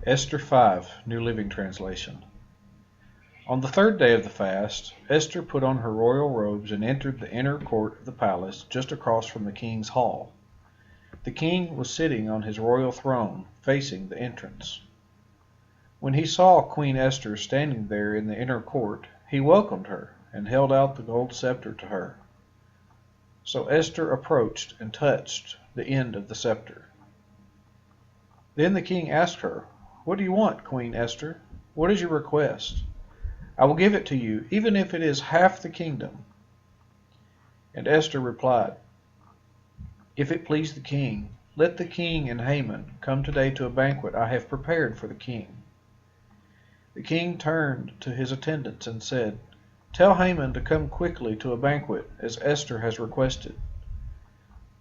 Esther 5, New Living Translation. On the third day of the fast, Esther put on her royal robes and entered the inner court of the palace just across from the king's hall. The king was sitting on his royal throne, facing the entrance. When he saw Queen Esther standing there in the inner court, he welcomed her and held out the gold scepter to her. So Esther approached and touched the end of the scepter. Then the king asked her, "What do you want, Queen Esther? What is your request? I will give it to you, even if it is half the kingdom." And Esther replied, "If it please the king, let the king and Haman come today to a banquet I have prepared for the king." The king turned to his attendants and said, "Tell Haman to come quickly to a banquet, as Esther has requested."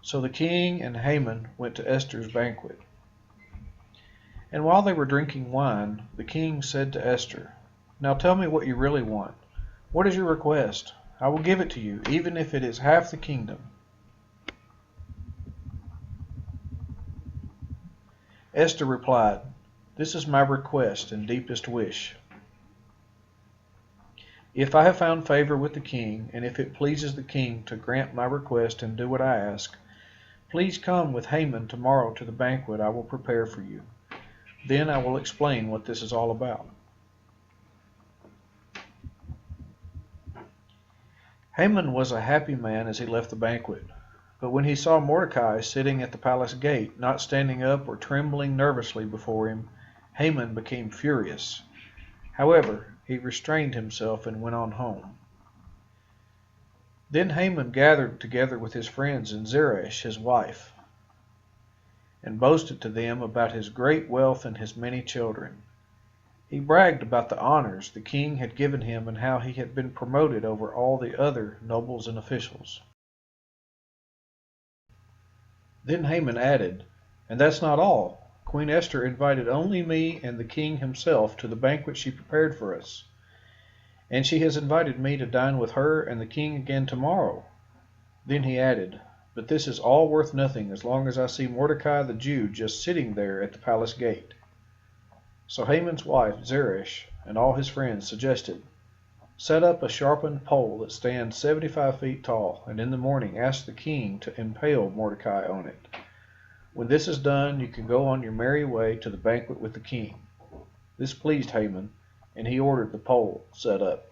So the king and Haman went to Esther's banquet. And while they were drinking wine, the king said to Esther, "Now tell me what you really want. What is your request? I will give it to you, even if it is half the kingdom." Esther replied, "This is my request and deepest wish. If I have found favor with the king, and if it pleases the king to grant my request and do what I ask, please come with Haman tomorrow to the banquet I will prepare for you. Then I will explain what this is all about." Haman was a happy man as he left the banquet, but when he saw Mordecai sitting at the palace gate, not standing up or trembling nervously before him, Haman became furious. However, he restrained himself and went on home. Then Haman gathered together with his friends and Zeresh, his wife, and boasted to them about his great wealth and his many children. He bragged about the honors the king had given him and how he had been promoted over all the other nobles and officials. Then Haman added, "And that's not all. Queen Esther invited only me and the king himself to the banquet she prepared for us. And she has invited me to dine with her and the king again tomorrow." Then he added, "But this is all worth nothing as long as I see Mordecai the Jew just sitting there at the palace gate." So Haman's wife Zeresh and all his friends suggested, "Set up a sharpened pole that stands 75 feet tall, and in the morning ask the king to impale Mordecai on it. When this is done, you can go on your merry way to the banquet with the king." This pleased Haman, and he ordered the pole set up.